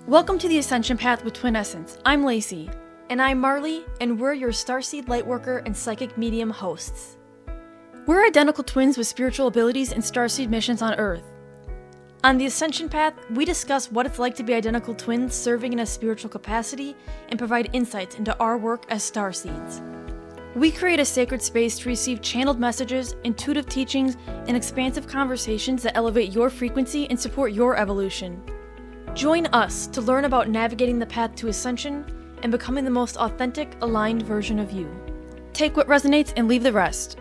Welcome to the Ascension Path with Twin Essence. I'm Lacey. And I'm Marley, and we're your Starseed Lightworker and Psychic Medium hosts. We're identical twins with spiritual abilities and Starseed missions on Earth. On the Ascension Path, we discuss what it's like to be identical twins serving in a spiritual capacity and provide insights into our work as Starseeds. We create a sacred space to receive channeled messages, intuitive teachings, and expansive conversations that elevate your frequency and support your evolution. Join us to learn about navigating the path to ascension and becoming the most authentic, aligned version of you. Take what resonates and leave the rest.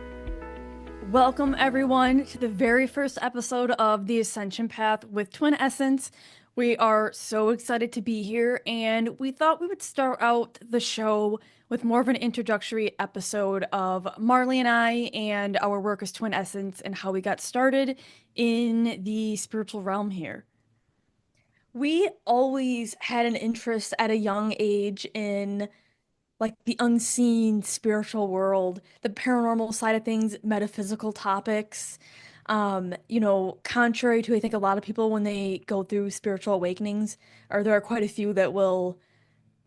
Welcome, everyone, to the very first episode of the Ascension Path with Twin Essence. We are so excited to be here, and we thought we would start out the show with more of an introductory episode of Marley and I and our work as Twin Essence and how we got started in the spiritual realm here. We always had an interest at a young age in like the unseen spiritual world, the paranormal side of things, metaphysical topics. Contrary to I think a lot of people when they go through spiritual awakenings, or there are quite a few that will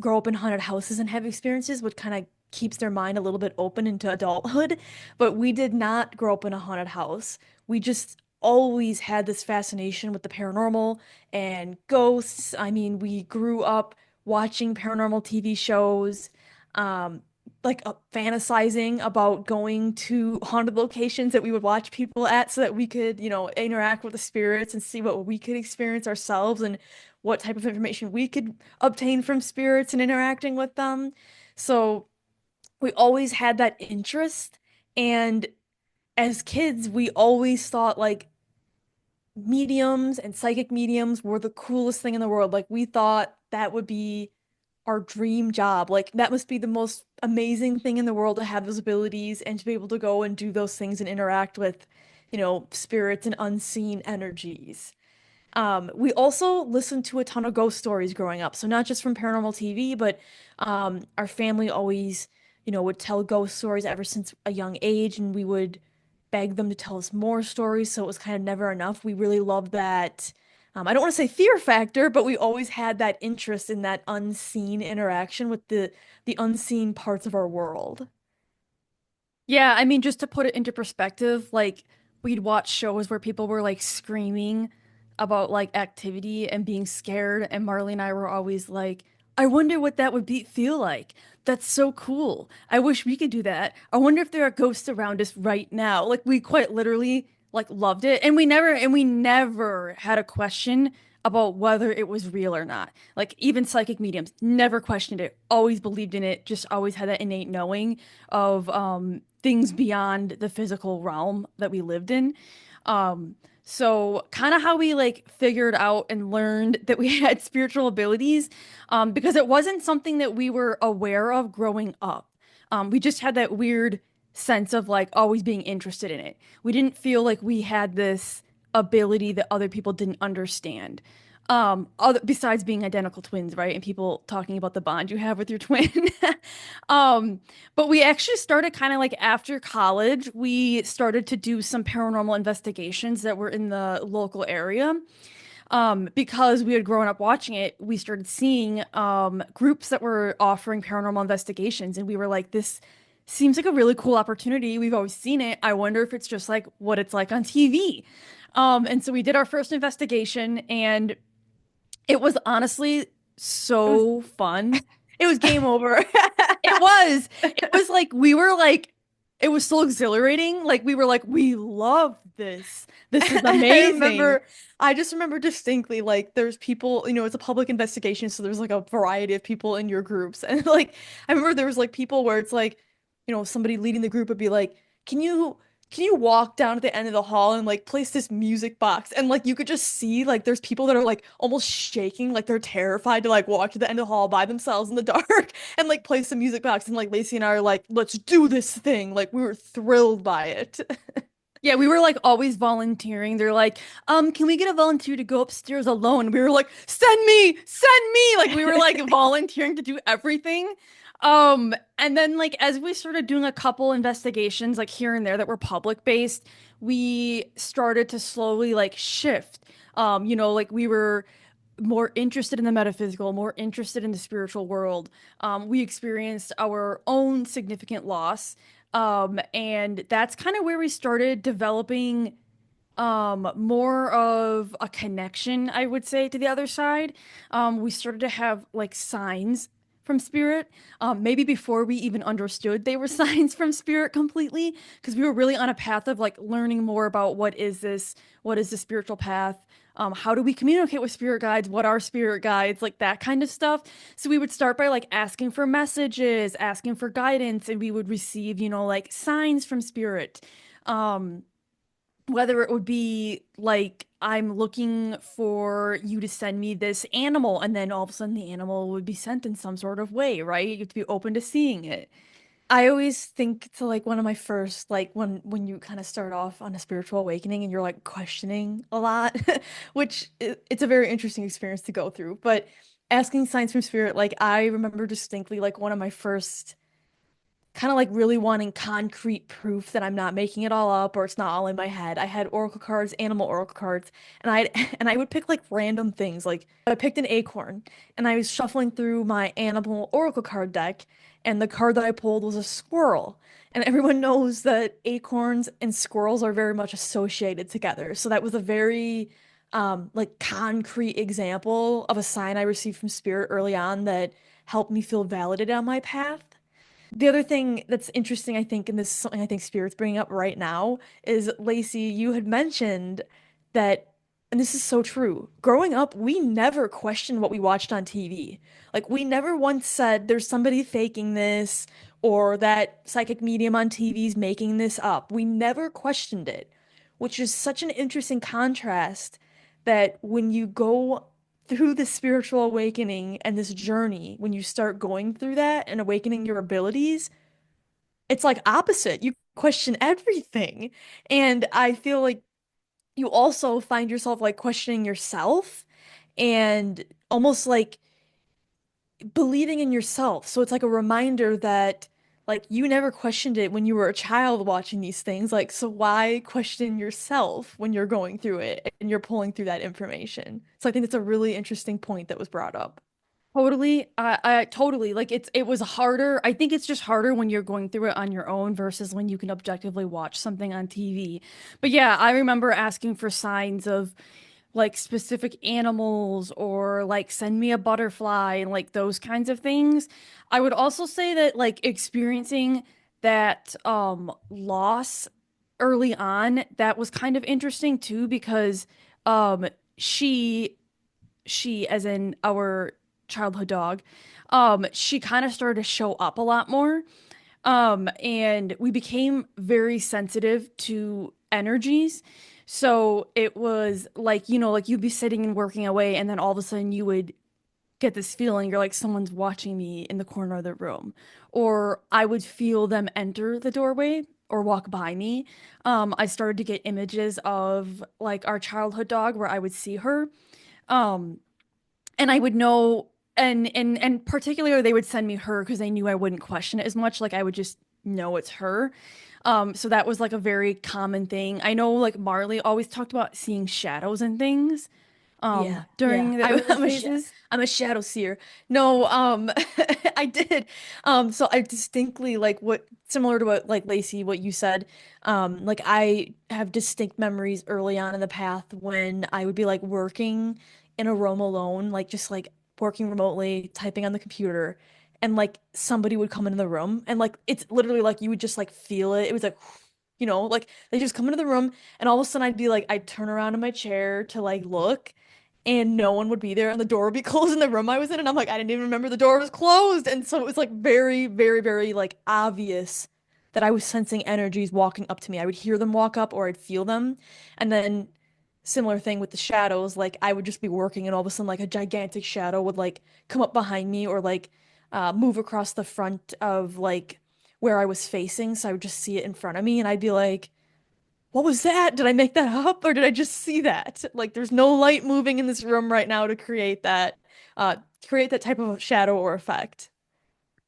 grow up in haunted houses and have experiences, which kind of keeps their mind a little bit open into adulthood. But we did not grow up in a haunted house. We just always had this fascination with the paranormal and ghosts. I mean, we grew up watching paranormal TV shows, fantasizing about going to haunted locations that we would watch people at so that we could, interact with the spirits and see what we could experience ourselves and what type of information we could obtain from spirits and interacting with them. So we always had that interest. And as kids, we always thought like mediums and psychic mediums were the coolest thing in the world. Like we thought that would be our dream job. Like that must be the most amazing thing in the world to have those abilities and to be able to go and do those things and interact with, spirits and unseen energies. We also listened to a ton of ghost stories growing up. So not just from paranormal TV, but our family always, would tell ghost stories ever since a young age, and we would beg them to tell us more stories. So it was kind of never enough. We really loved that. I don't want to say fear factor, but we always had that interest in that unseen interaction with the unseen parts of our world. Yeah, I mean, just to put it into perspective, like we'd watch shows where people were like screaming about like activity and being scared, and Marley and I were always like, I wonder what that would feel like. That's so cool. I wish we could do that. I wonder if there are ghosts around us right now. Like we quite literally like loved it, and we never had a question about whether it was real or not. Like even psychic mediums never questioned it, always believed in it, just always had that innate knowing of things beyond the physical realm that we lived in. So kind of how we like figured out and learned that we had spiritual abilities, because it wasn't something that we were aware of growing up. We just had that weird sense of like always being interested in it. We didn't feel like we had this ability that other people didn't understand. Besides being identical twins, right? And people talking about the bond you have with your twin. But we actually started kind of like after college, we started to do some paranormal investigations that were in the local area. Because we had grown up watching it, we started seeing groups that were offering paranormal investigations, and we were like, this seems like a really cool opportunity. We've always seen it. I wonder if it's just like what it's like on TV. And so we did our first investigation, and it was honestly so fun. It was game over. It was. It was like we were like it was so exhilarating. Like we were like, we love this. This is amazing. I just remember distinctly, like, there's people, it's a public investigation, so there's like a variety of people in your groups. And like, I remember there was like people where it's like, somebody leading the group would be like, can you walk down to the end of the hall and like place this music box? And like you could just see like there's people that are like almost shaking, like they're terrified to like walk to the end of the hall by themselves in the dark and like place the music box. And like Lacey and I are like, let's do this thing. Like we were thrilled by it. Yeah, we were like always volunteering. They're like, can we get a volunteer to go upstairs alone? We were like, send me, send me. Like we were like volunteering to do everything. And then like as we started doing a couple investigations like here and there that were public based, we started to slowly like shift. Like we were more interested in the metaphysical, more interested in the spiritual world. We experienced our own significant loss. And that's kind of where we started developing more of a connection, I would say, to the other side. We started to have like signs from spirit, maybe before we even understood they were signs from spirit completely, because we were really on a path of like learning more about what is the spiritual path. How do we communicate with spirit guides? What are spirit guides? Like that kind of stuff. So we would start by like asking for messages, asking for guidance, and we would receive, like signs from spirit. Um, whether it would be like I'm looking for you to send me this animal, and then all of a sudden the animal would be sent in some sort of way, right? You have to be open to seeing it. I always think to like one of my first like when you kind of start off on a spiritual awakening and you're like questioning a lot, which it's a very interesting experience to go through. But asking signs from spirit, like I remember distinctly like one of my first kind of like really wanting concrete proof that I'm not making it all up or it's not all in my head. I had oracle cards, animal oracle cards, and I and I would pick like random things. Like I picked an acorn and I was shuffling through my animal oracle card deck and the card that I pulled was a squirrel. And everyone knows that acorns and squirrels are very much associated together. So that was a very like concrete example of a sign I received from spirit early on that helped me feel validated on my path. The other thing that's interesting, I think, and this is something I think Spirit's bringing up right now, is Lacey, you had mentioned that, and this is so true. Growing up, we never questioned what we watched on TV. Like, we never once said there's somebody faking this or that psychic medium on TV is making this up. We never questioned it, which is such an interesting contrast that when you go through the spiritual awakening and this journey, when you start going through that and awakening your abilities, it's like opposite. You question everything. And I feel like you also find yourself like questioning yourself and almost like believing in yourself. So it's like a reminder that like you never questioned it when you were a child watching these things. Like, so why question yourself when you're going through it and you're pulling through that information? So I think it's a really interesting point that was brought up. Totally. I totally like it was harder. I think it's just harder when you're going through it on your own versus when you can objectively watch something on TV. But yeah, I remember asking for signs of like specific animals or like send me a butterfly and like those kinds of things. I would also say that like experiencing that loss early on, that was kind of interesting too because um she she as in our childhood dog, she kind of started to show up a lot more. And we became very sensitive to energies. So it was like, like you'd be sitting and working away, and then all of a sudden you would get this feeling you're like, someone's watching me in the corner of the room. Or I would feel them enter the doorway or walk by me. I started to get images of like our childhood dog where I would see her. Um, and I would know, and particularly they would send me her because they knew I wouldn't question it as much. Like I would just know it's her. So that was like a very common thing. I know like Marley always talked about seeing shadows and things Yeah, yeah. during the early phases. I'm a shadow seer. No, I did. So I distinctly like what similar to what like Lacey, what you said. Like I have distinct memories early on in the path when I would be like working in a room alone, like just like working remotely, typing on the computer, and like somebody would come into the room and like it's literally like you would just like feel it. It was like like they just come into the room and all of a sudden I'd be like I'd turn around in my chair to like look and no one would be there and the door would be closed in the room I was in and I'm like I didn't even remember the door was closed and so it was like very very very like obvious that I was sensing energies walking up to me. I would hear them walk up or I'd feel them. And then similar thing with the shadows, like I would just be working and all of a sudden like a gigantic shadow would like come up behind me or like move across the front of like where I was facing so I would just see it in front of me and I'd be like, what was that? Did I make that up or did I just see that? Like there's no light moving in this room right now to uh create that type of shadow or effect.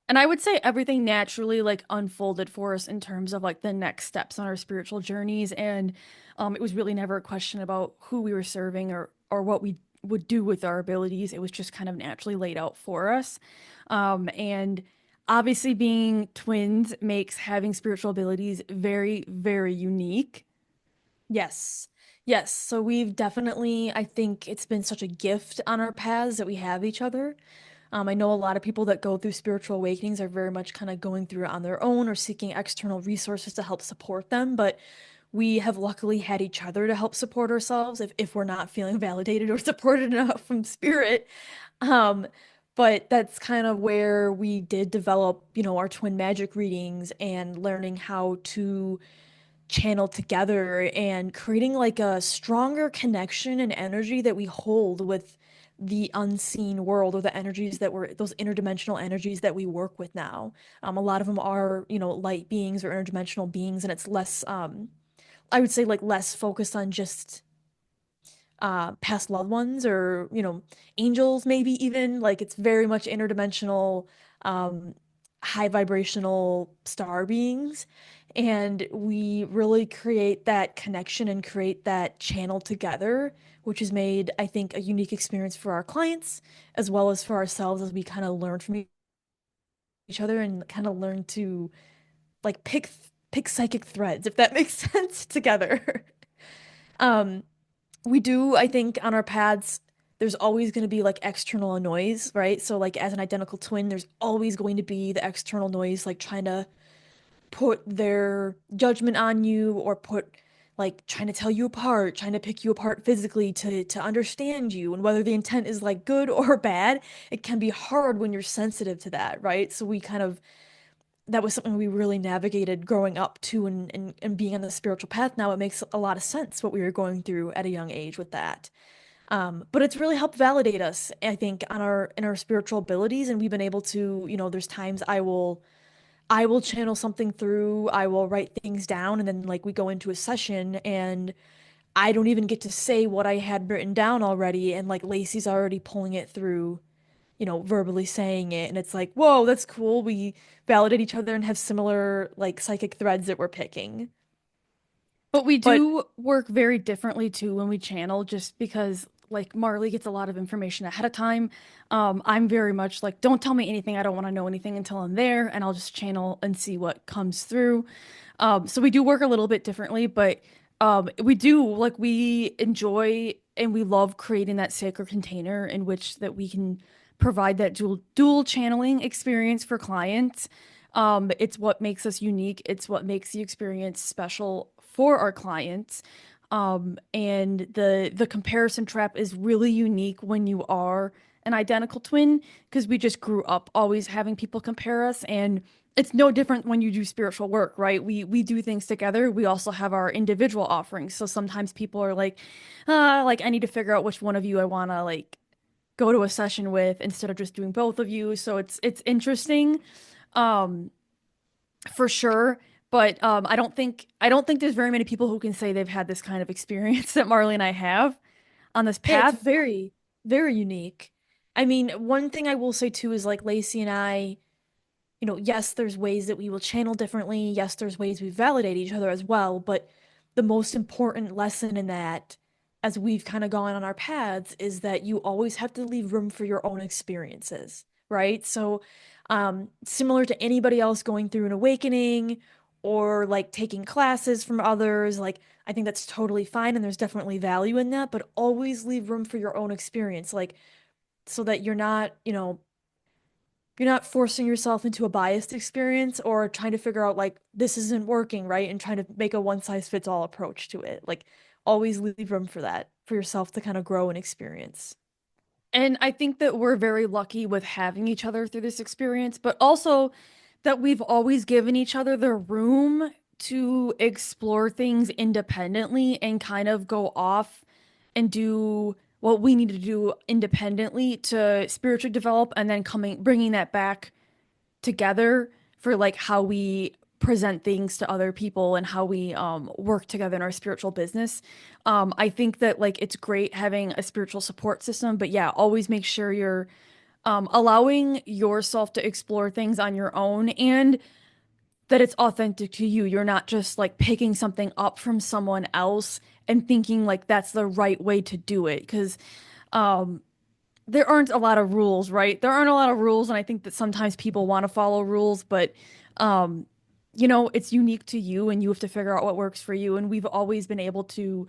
And I would say everything naturally like unfolded for us in terms of like the next steps on our spiritual journeys. And it was really never a question about who we were serving or what we would do with our abilities. It was just kind of naturally laid out for us. And obviously, being twins makes having spiritual abilities very, very unique. Yes. Yes. So we've definitely, I think it's been such a gift on our paths that we have each other. I know a lot of people that go through spiritual awakenings are very much kind of going through it on their own or seeking external resources to help support them. But we have luckily had each other to help support ourselves if we're not feeling validated or supported enough from spirit. Um, but that's kind of where we did develop, our twin magic readings and learning how to channel together and creating like a stronger connection and energy that we hold with the unseen world or the energies that we're those interdimensional energies that we work with now. A lot of them are, light beings or interdimensional beings, and it's less, I would say like less focused on just past loved ones or, angels, maybe even. Like it's very much interdimensional, um, high vibrational star beings. And we really create that connection and create that channel together, which has made, I think, a unique experience for our clients as well as for ourselves as we kind of learn from each other and kind of learn to like pick psychic threads, if that makes sense, together. Um, we do, I think, on our paths, there's always going to be like external noise, right? So, like, as an identical twin, there's always going to be the external noise, like trying to put their judgment on you or like, trying to tell you apart, trying to pick you apart physically to understand you. And whether the intent is like good or bad, it can be hard when you're sensitive to that, right? So, we kind of, that was something we really navigated growing up to and being on the spiritual path now. It makes a lot of sense what we were going through at a young age with that. But it's really helped validate us, I think, on our in our spiritual abilities, and we've been able to, there's times I will channel something through, I will write things down, and then like we go into a session and I don't even get to say what I had written down already, and like Lacey's already pulling it through, verbally saying it, and it's like, whoa, that's cool. We validate each other and have similar like psychic threads that we're picking. But we But do work very differently too when we channel, just because like Marley gets a lot of information ahead of time. I'm very much like, don't tell me anything. I don't want to know anything until I'm there, and I'll just channel and see what comes through. So we do work a little bit differently, but we do like we enjoy and we love creating that sacred container in which that we can provide that dual channeling experience for clients. It's what makes us unique. It's what makes the experience special for our clients. And the comparison trap is really unique when you are an identical twin because we just grew up always having people compare us, and it's no different when you do spiritual work, right? We do things together. We also have our individual offerings. So sometimes people are like I need to figure out which one of you I want to like go to a session with instead of just doing both of you. So it's interesting. Um, for sure. But I don't think there's very many people who can say they've had this kind of experience that Marley and I have on this yeah, it's path. very, very unique. I mean, one thing I will say too is like Lacey and I, yes, there's ways that we will channel differently. Yes, there's ways we validate each other as well. But the most important lesson in that, as we've kind of gone on our paths, is that you always have to leave room for your own experiences, right? So, similar to anybody else going through an awakening or like taking classes from others, like I think that's totally fine and there's definitely value in that, but always leave room for your own experience, like so that you're not forcing yourself into a biased experience or trying to figure out like this isn't working, right? And trying to make a one size fits all approach to it. Like always leave room for that, for yourself to kind of grow and experience. And I think that we're very lucky with having each other through this experience, but also that we've always given each other the room to explore things independently and kind of go off and do what we need to do independently to spiritually develop and then bringing that back together for like how we present things to other people and how we work together in our spiritual business. I think that like it's great having a spiritual support system, but yeah, always make sure you're allowing yourself to explore things on your own and that it's authentic to you. You're not just like picking something up from someone else and thinking like that's the right way to do it. Because Um, there aren't a lot of rules, right? There aren't a lot of rules, and I think that sometimes people want to follow rules, but um, it's unique to you, and you have to figure out what works for you. And we've always been able to,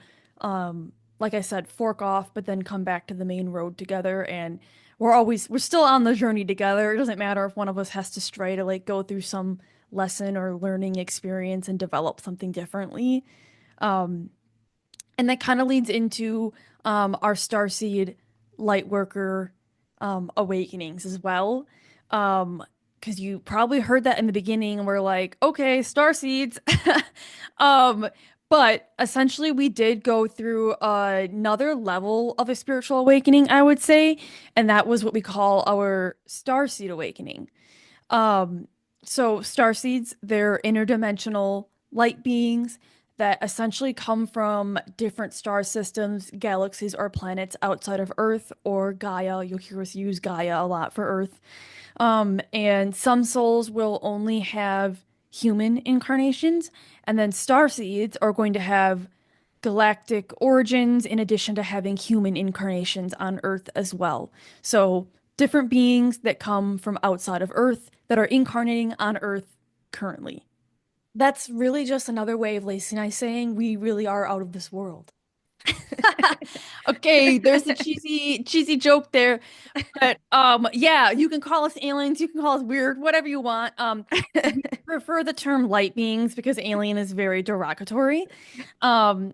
like I said, fork off, but then come back to the main road together. And we're still on the journey together. It doesn't matter if one of us has to stray to like go through some lesson or learning experience and develop something differently. Um, and that kind of leads into our Starseed Lightworker awakenings as well. Because you probably heard that in the beginning, and we're like, okay, Starseeds. um, but essentially, we did go through another level of a spiritual awakening, I would say, and that was what we call our Starseed awakening. Um, so starseeds, they're interdimensional light beings that essentially come from different star systems, galaxies, or planets outside of Earth or Gaia. You'll hear us use Gaia a lot for Earth. And some souls will only have human incarnations, and then starseeds are going to have galactic origins in addition to having human incarnations on Earth as well. So, different beings that come from outside of Earth that are incarnating on Earth currently. That's really just another way of Lacey and I saying we really are out of this world. Okay, there's a cheesy joke there. But yeah, you can call us aliens, you can call us weird, whatever you want. We prefer the term light beings because alien is very derogatory. Um,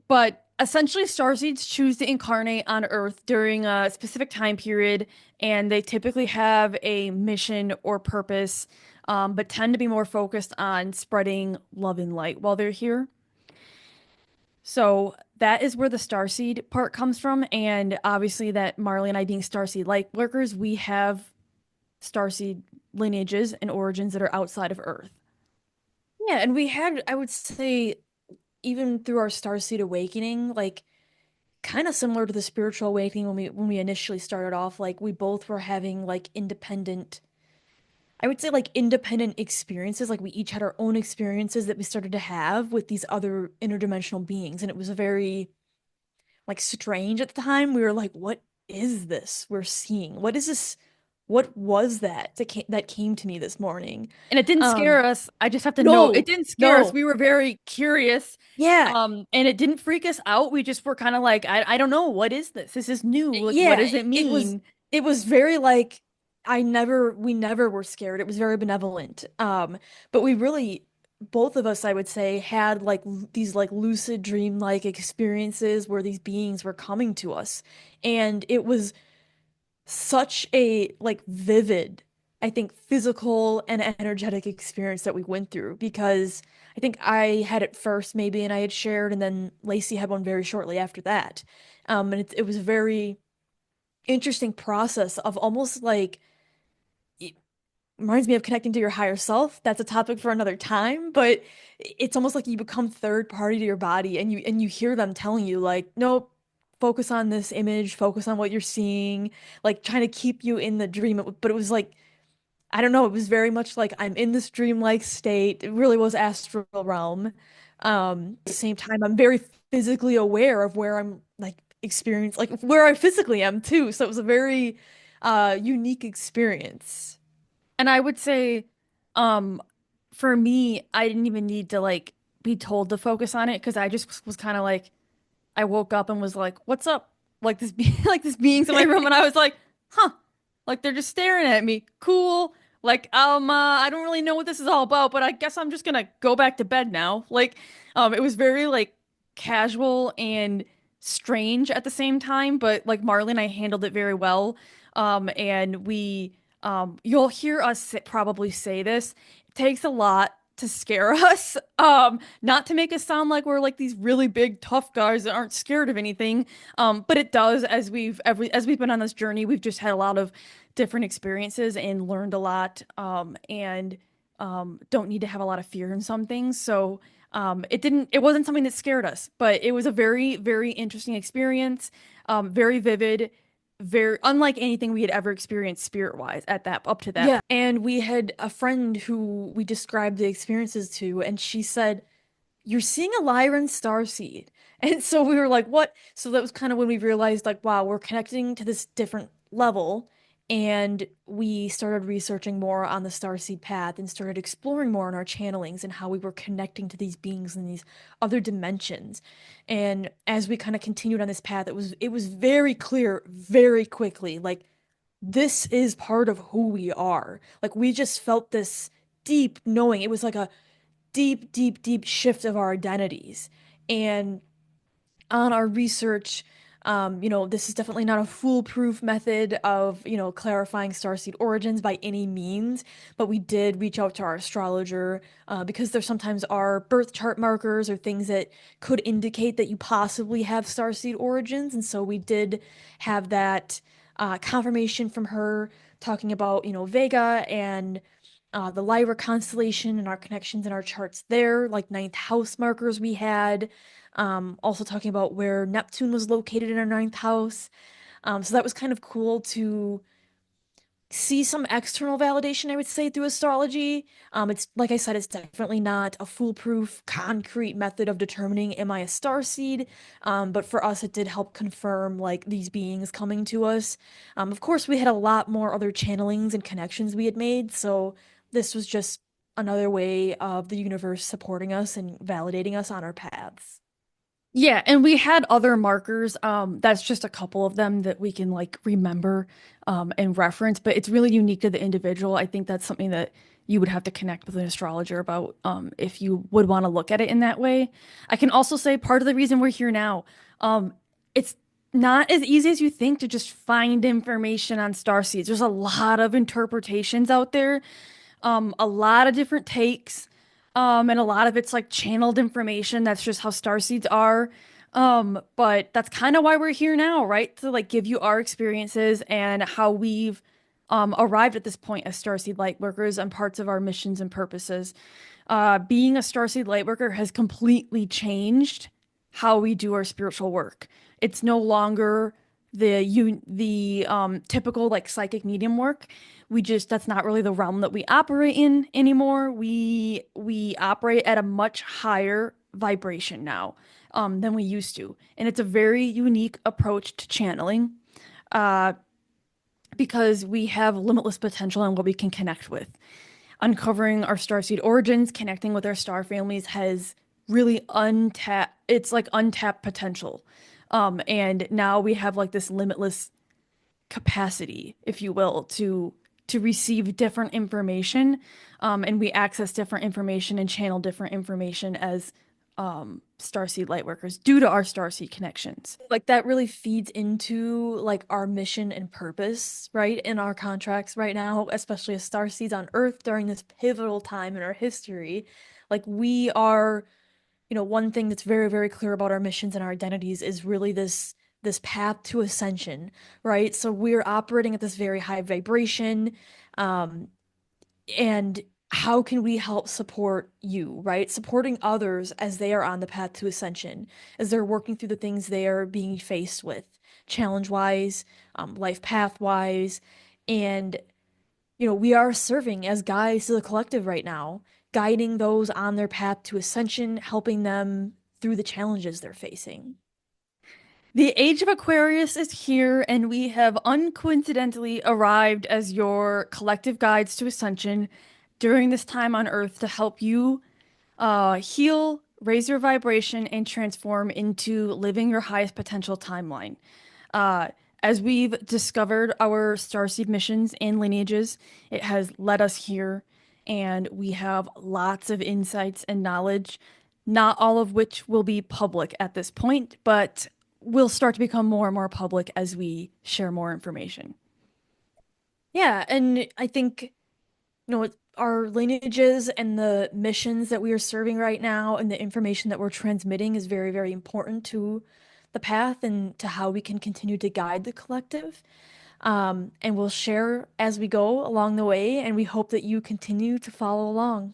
but essentially, starseeds choose to incarnate on Earth during a specific time period, and they typically have a mission or purpose, but tend to be more focused on spreading love and light while they're here. So that is where the starseed part comes from, and obviously that Marley and I being starseed light workers, we have starseed lineages and origins that are outside of Earth. Yeah, and we had, I would say, even through our Starseed awakening, like kind of similar to the spiritual awakening when we initially started off, like we both were having like independent, I would say like independent experiences. Like we each had our own experiences that we started to have with these other interdimensional beings, and it was very like strange at the time. We were like, what is this we're seeing? What is this? What was that came to me this morning? And it didn't Um, scare us. I just have to know it no, didn't scare us. no. We were very curious. Yeah, And it didn't freak us out. We just were kind of like, I don't know, what is this? This is new. Like, what yeah, does it it was mean? it was very like we never were scared. It was very benevolent. But we really both of us, I would say, had like these like lucid dream-like experiences where these beings were coming to us. And it was such a like vivid, I think, physical and energetic experience that we went through because I think I had it first maybe and I had shared and then Lacey had one very shortly after that. And it was a very interesting process of almost like it reminds me of connecting to your higher self. That's a topic for another time, but it's almost like you become third party to your body and you hear them telling you like, nope, focus on this image, focus on what you're seeing, like trying to keep you in the dream. But it was like, I don't know, it was very much like I'm in this dreamlike state. It really was astral realm. At the same time, I'm very physically aware of where I'm like experience like where I physically am too. So it was a very unique experience. And I would say, um, for me, I didn't even need to like be told to focus on it because I just was kind of like, I woke up and was like, "What's up?" Like this be like this beings in my room, and I was like, "Huh." Like they're just staring at me. Cool. Like I don't really know what this is all about, but I guess I'm just gonna go back to bed now. Like it was very like casual and strange at the same time, but like Marley and I handled it very well. And we you'll hear us probably say this. It takes a lot to scare us. Not to make us sound like we're like these really big tough guys that aren't scared of anything. But it does as we've been on this journey, we've just had a lot of different experiences and learned a lot. And don't need to have a lot of fear in some things. So it wasn't something that scared us, but it was a very interesting experience. Very vivid, very unlike anything we had ever experienced spirit wise at that up to that. Yeah, and we had a friend who we described the experiences to, and she said, you're seeing a Lyran Starseed. And so we were like, what? So that was kind of when we realized, like, wow, we're connecting to this different level. And we started researching more on the Starseed path and started exploring more on our channelings and how we were connecting to these beings in these other dimensions. And as we kind of continued on this path, it was very clear very quickly, like this is part of who we are. Like we just felt this deep knowing. It was like a deep, deep, deep shift of our identities. And on our research, this is definitely not a foolproof method of, clarifying starseed origins by any means, but we did reach out to our astrologer because there sometimes are birth chart markers or things that could indicate that you possibly have starseed origins. And so we did have that confirmation from her talking about, Vega and the Lyra constellation and our connections in our charts there, like ninth house markers we had. Also talking about where Neptune was located in our ninth house. So that was kind of cool to see some external validation, I would say, through astrology. It's like I said, it's definitely not a foolproof, concrete method of determining am I a star seed. But for us, it did help confirm like these beings coming to us. Of course, we had a lot more other channelings and connections we had made, so this was just another way of the universe supporting us and validating us on our paths. Yeah, and we had other markers. That's just a couple of them that we can like remember and reference, but it's really unique to the individual. I think that's something that you would have to connect with an astrologer about if you would want to look at it in that way. I can also say part of the reason we're here now, it's not as easy as you think to just find information on star seeds. There's a lot of interpretations out there, a lot of different takes, and a lot of it's like channeled information. That's just how starseeds are. But that's kind of why we're here now, right? To like give you our experiences and how we've arrived at this point as starseed lightworkers and parts of our missions and purposes. Being a starseed lightworker has completely changed how we do our spiritual work. It's no longer the typical like psychic medium work. We just that's not really the realm that we operate in anymore. We operate at a much higher vibration now than we used to, and it's a very unique approach to channeling uh, because we have limitless potential in what we can connect with. Uncovering our starseed origins, connecting with our star families has really untapped. It's like untapped potential, and now we have like this limitless capacity, if you will, to receive different information, and we access different information and channel different information as starseed lightworkers due to our starseed connections. Like that really feeds into like our mission and purpose, right? In our contracts right now, especially as starseeds on Earth during this pivotal time in our history. Like we are, one thing that's very, very clear about our missions and our identities is really this path to ascension, right? So we're operating at this very high vibration. Um, and how can we help support you, right? Supporting others as they are on the path to ascension, as they're working through the things they are being faced with, challenge-wise, life path-wise. And, we are serving as guides to the collective right now, guiding those on their path to ascension, helping them through the challenges they're facing. The age of Aquarius is here, and we have uncoincidentally arrived as your collective guides to ascension during this time on Earth to help you heal, raise your vibration, and transform into living your highest potential timeline. Uh, as we've discovered our starseed missions and lineages, it has led us here, and we have lots of insights and knowledge, not all of which will be public at this point, but will start to become more and more public as we share more information. Yeah, and I think, our lineages and the missions that we are serving right now and the information that we're transmitting is very, very important to the path and to how we can continue to guide the collective. And we'll share as we go along the way, and we hope that you continue to follow along.